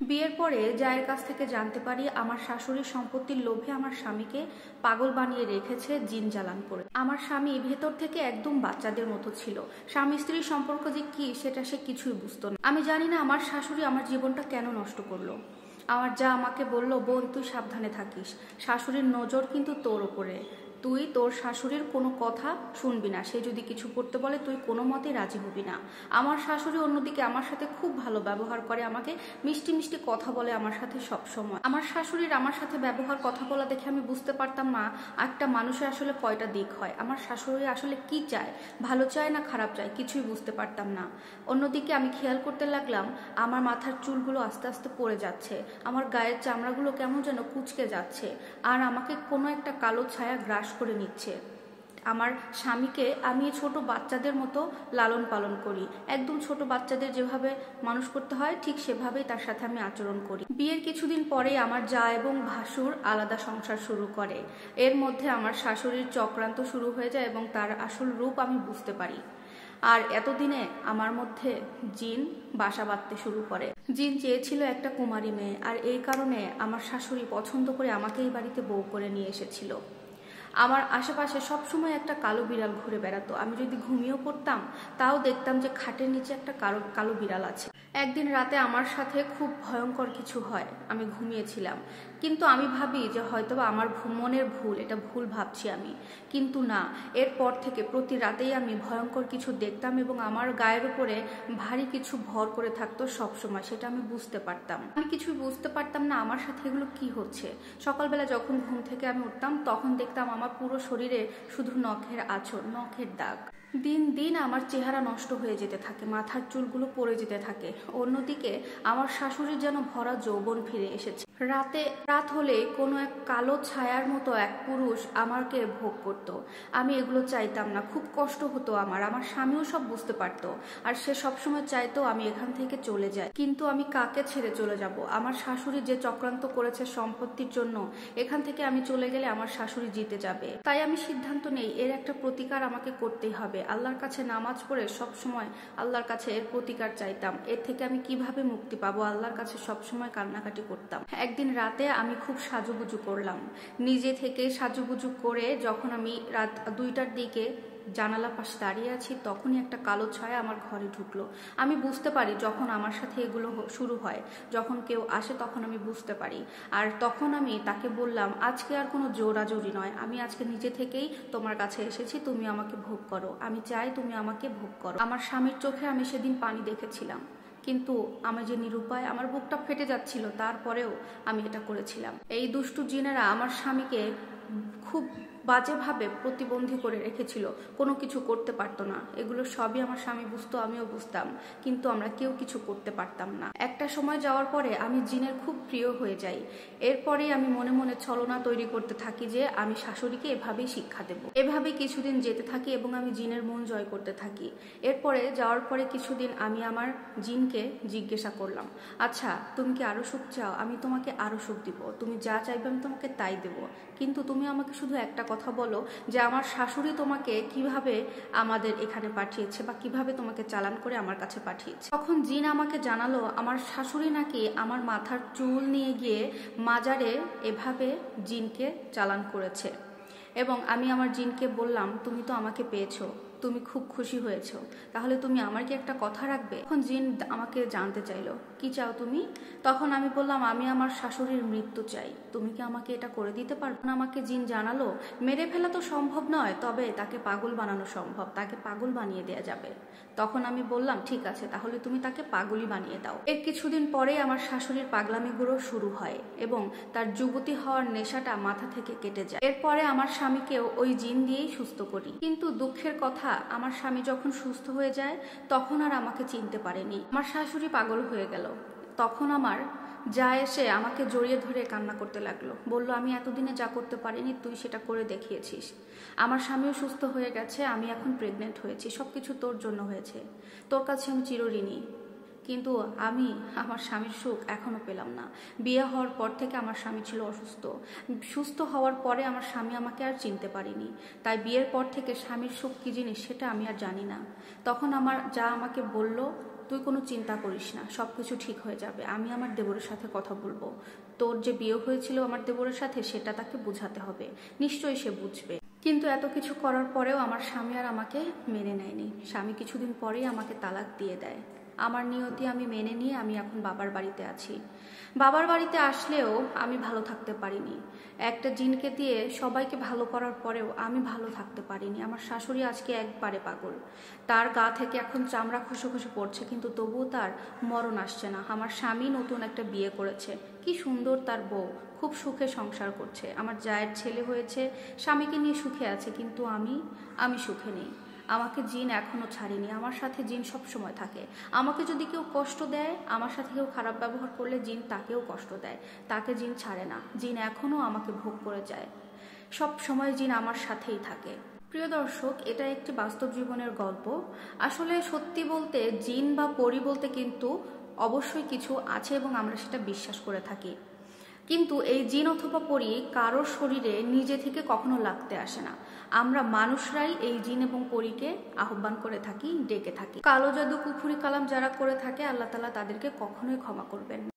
বিয়ের পরে জায়ের কাছ থেকে জানতে পারি আমার শাশুড়ির সম্পত্তির লোভে আমার স্বামীকে পাগল বানিয়ে রেখেছে জিন জ্বালান করে। আমার স্বামী ভেতর থেকে একদম বাচ্চাদের মতো ছিল। স্বামী স্ত্রীর সম্পর্ক যে কি সেটা সে কিছুই বুঝতো না। আমি জানি না আমার শাশুড়ি আমার জীবনটা কেন নষ্ট করলো। আমার যা আমাকে বলল, বোন তুই সাবধানে থাকিস, শাশুড়ির নজর কিন্তু তোর ওপরে, তুই তোর শাশুড়ির কোনো কথা শুনবি না, সে যদি কিছু করতে বলে তুই কোনো মতেই রাজি হবি না। আমার শাশুড়ি অন্যদিকে আমার সাথে খুব ভালো ব্যবহার করে, আমাকে মিষ্টি মিষ্টি কথা বলে আমার সাথে সব সময়। আমার শাশুড়ির আমার সাথে ব্যবহার কথা বলা দেখে আমি বুঝতে পারতাম না একটা মানুষের আসলে কয়টা দিক হয়। আমার শাশুড়ি আসলে কি চায়, ভালো চায় না খারাপ চায়, কিছুই বুঝতে পারতাম না। অন্যদিকে আমি খেয়াল করতে লাগলাম আমার মাথার চুলগুলো আস্তে আস্তে পড়ে যাচ্ছে, আমার গায়ের চামড়াগুলো কেমন যেন কুঁচকে যাচ্ছে, আর আমাকে কোনো একটা কালো ছায়া গ্রাস করে নিচ্ছে। আমার স্বামীকে আমি ছোট বাচ্চাদের মতো লালন পালন করি, একদম ছোট বাচ্চাদের যেভাবে মানুষ করতে হয় ঠিক সেভাবেই তার সাথে আমি আচরণ করি। বিয়ের কিছুদিন পরে আমার জা এবং ভাসুর আলাদা সংসার শুরু করে। এর মধ্যে আমার শাশুড়ির চক্রান্ত শুরু হয়ে যায় এবং তার আসল রূপ আমি বুঝতে পারি। আর এতদিনে আমার মধ্যে জিন বাসা বাঁধতে শুরু করে। জিন চেয়েছিল একটা কুমারী মেয়ে, আর এই কারণে আমার শাশুড়ি পছন্দ করে আমাকে এই বাড়িতে বউ করে নিয়ে এসেছিল। আমার আশেপাশে সবসময় একটা কালো বিড়াল ঘুরে বেড়াতো। আমি যদি ঘুমিয়েও পড়তাম তাও দেখতাম যে খাটের নিচে একটা কালো কালো বিড়াল আছে। একদিন রাতে আমার সাথে খুব ভয়ঙ্কর কিছু হয়, আমি ঘুমিয়েছিলাম, কিন্তু আমি ভাবি যে হয়তোবা আমার মনের ভুল, এটা ভুল ভাবছি আমি, কিন্তু না। এরপর থেকে প্রতি রাতেই আমি ভয়ঙ্কর কিছু দেখতাম এবং আমার গায়ের উপরে ভারী কিছু ভর করে থাকতো সবসময়, সেটা আমি বুঝতে পারতাম। আমি কিছু বুঝতে পারতাম না আমার সাথে এগুলো কি হচ্ছে। সকালবেলা যখন ঘুম থেকে আমি উঠতাম তখন দেখতাম আমার পুরো শরীরে শুধু নখের আঁচড়, নখের দাগ। দিন দিন আমার চেহারা নষ্ট হয়ে যেতে থাকে, মাথার চুলগুলো পড়ে যেতে থাকে। অন্যদিকে আমার শাশুড়ির যেন ভরা যৌবন ফিরে এসেছে। রাত হলে কোনো এক কালো ছায়ার মতো এক পুরুষ আমাকে ভোগ করত। আমি এগুলো চাইতাম না, খুব কষ্ট হতো আমার স্বামীও সব বুঝতে পারতো, আর সে সবসময় চাইতো আমি এখান থেকে চলে যাই। কিন্তু আমি কাকে ছেড়ে চলে যাব? আমার শাশুড়ি যে চক্রান্ত করেছে সম্পত্তির জন্য, এখান থেকে আমি চলে গেলে আমার শাশুড়ি জিতে যাবে। তাই আমি সিদ্ধান্ত নেই এর একটা প্রতিকার আমাকে করতেই হবে। আল্লাহর কাছে নামাজ পড়ে সবসময় আল্লাহর কাছে এর প্রতিকার চাইতাম। এর থেকে আমি কিভাবে মুক্তি পাবো আল্লাহর কাছে সবসময় কান্নাকাটি করতাম। একদিন রাতে আমি খুব সাজুগুজু করলাম, নিজে থেকে সাজুগুজু করে যখন আমি রাত 2টার দিকে জানালা পাশে দাঁড়িয়ে আছি তখনই একটা কালো ছায়া আমার ঘরে ঢুকলো। আমি বুঝতে পারি যখন আমার সাথে এগুলো শুরু হয়, যখন কেউ আসে তখন আমি বুঝতে পারি। আর তখন আমি তাকে বললাম, আজকে আর কোনো জোরাজোরি নয়, আমি আজকে নিজে থেকেই তোমার কাছে এসেছি, তুমি আমাকে ভোগ করো, আমি চাই তুমি আমাকে ভোগ করো। আমার স্বামীর চোখে আমি সেদিন পানি দেখেছিলাম, কিন্তু আমি যে নিরুপায়, আমার বুকটা ফেটে যাচ্ছিল, তারপরেও আমি এটা করেছিলাম। এই দুষ্টু জিনেরা আমার স্বামীকে খুব বাজেভাবে প্রতিবন্ধী করে রেখেছিল, কোনো কিছু করতে পারতো না। এগুলো সবই আমার স্বামী বুঝতো, আমিও বুঝতাম, কিন্তু আমরা কেউ কিছু করতে পারতাম না। একটা সময় যাওয়ার পরে আমি জিনের খুব প্রিয় হয়ে যাই। এরপরেই আমি মনে মনে ছলনা তৈরি করতে থাকি যে আমি শাশুড়িকে এভাবেই শিক্ষা দেব। এভাবেই কিছুদিন যেতে থাকি এবং আমি জিনের মন জয় করতে থাকি। এরপরে যাওয়ার পরে কিছুদিন আমি আমার জিনকে জিজ্ঞাসা করলাম, আচ্ছা তুমি কি আরো সুখ চাও? আমি তোমাকে আরো সুখ দিব, তুমি যা চাইবে আমি তোমাকে তাই দেব, কিন্তু তুমি আমাকে শুধু একটা কথা বলো যে আমার শাশুড়ি তোমাকে কিভাবে আমাদের এখানে পাঠিয়েছে বা কিভাবে তোমাকে চালান করে আমার কাছে পাঠিয়েছে। তখন জিন আমাকে জানালো আমার শাশুড়ি নাকি আমার মাথার চুল নিয়ে গিয়ে মাজারে এভাবে জিনকে চালান করেছে। এবং আমি আমার জিনকে বললাম, তুমি তো আমাকে পেয়েছো, তুমি খুব খুশি হয়েছো, তাহলে তুমি আমার কি একটা কথা রাখবে? তখন জিন আমাকে জানতে চাইলো, কি চাও তুমি? তখন আমি বললাম, আমি আমার শাশুড়ির মৃত্যু চাই, তুমি কি আমাকে এটা করে দিতে পারবে? আমাকে জিন জানালো, মেরে ফেলা তো সম্ভব নয়, তবে তাকে পাগল বানানো সম্ভব, তাকে পাগল বানিয়ে দেয়া যাবে। তখন আমি বললাম, ঠিক আছে, তাহলে তুমি তাকে পাগলই বানিয়ে দাও। এর কিছুদিন পরে আমার শাশুড়ির পাগলামিগুলো শুরু হয় এবং তার যুবতী হওয়ার নেশাটা মাথা থেকে কেটে যায়। এরপরে আমার স্বামীকেও ওই জিন দিয়েই সুস্থ করি। কিন্তু দুঃখের কথা, আমার স্বামী যখন সুস্থ হয়ে যায় তখন আর আমাকে চিনতে পারেনি, আমার শাশুড়ি পাগল হয়ে গেল। তখন আমার যা এসে আমাকে জড়িয়ে ধরে কান্না করতে লাগলো, বলল, আমি এতদিনে যা করতে পারিনি তুই সেটা করে দেখিয়েছিস। আমার স্বামীও সুস্থ হয়ে গেছে, আমি এখন প্রেগনেন্ট হয়েছি, সবকিছু তোর জন্য হয়েছে, তোর কাছে আমি চিরঋণী। কিন্তু আমি আমার স্বামীর সুখ এখনো পেলাম না। বিয়ে হওয়ার পর থেকে আমার স্বামী ছিল অসুস্থ, সুস্থ হওয়ার পরে আমার স্বামী আমাকে আর চিনতে পারিনি, তাই বিয়ের পর থেকে স্বামীর সুখ কি জিনিস সেটা আমি আর জানি না। তখন আমার যা আমাকে বলল তুই কোনো চিন্তা করিস না, সব কিছু ঠিক হয়ে যাবে। আমি আমার দেবরের সাথে কথা বলবো। তোর যে বিয়ে হয়েছিল আমার দেবরের সাথে, সেটা তাকে বোঝাতে হবে, নিশ্চয়ই সে বুঝবে। কিন্তু এত কিছু করার পরেও আমার স্বামী আর আমাকে মেনে নেয়নি। স্বামী কিছুদিন পরেই আমাকে তালাক দিয়ে দেয়। আমার নিয়তি আমি মেনে নিয়ে আমি এখন বাবার বাড়িতে আছি। বাবার বাড়িতে আসলেও আমি ভালো থাকতে পারিনি। একটা জিনকে দিয়ে সবাইকে ভালো করার পরেও আমি ভালো থাকতে পারিনি। আমার শাশুড়ি আজকে একবারে পাগল। তার গা থেকে এখন চামড়া খসে খসে পড়ছে, কিন্তু তবুও তার মরণ আসছে না। আমার স্বামী নতুন একটা বিয়ে করেছে, কি সুন্দর তার বউ, খুব সুখে সংসার করছে। আমার জায়ের ছেলে হয়েছে, স্বামীকে নিয়ে সুখে আছে, কিন্তু আমি সুখে নেই। আমাকে জিন এখনো ছাড়েনি। আমার সাথে জিন সব সময় থাকে। আমাকে যদি কেউ কষ্ট দেয়, আমার সাথে কেউ খারাপ ব্যবহার করলে জিন তাকেও কষ্ট দেয়, তাকে জিন ছাড়ে না। জিন এখনো আমাকে ভোগ করে যায়, সব সময় জিন আমার সাথেই থাকে। প্রিয় দর্শক, এটা একটি বাস্তব জীবনের গল্প। আসলে সত্যি বলতে জিন বা পরী বলতে কিন্তু অবশ্যই কিছু আছে এবং আমরা সেটা বিশ্বাস করে থাকি। কিন্তু এই জিন অথবা পরী কারোর শরীরে নিজে থেকে কখনো লাগতে আসে না। আমরা মানুষরাই এই জিন এবং পরীকে আহ্বান করে থাকি, ডেকে থাকি। কালো জাদু কুফুরি কালাম যারা করে থাকে, আল্লাহ তাআলা তাদেরকে কখনোই ক্ষমা করবেন না।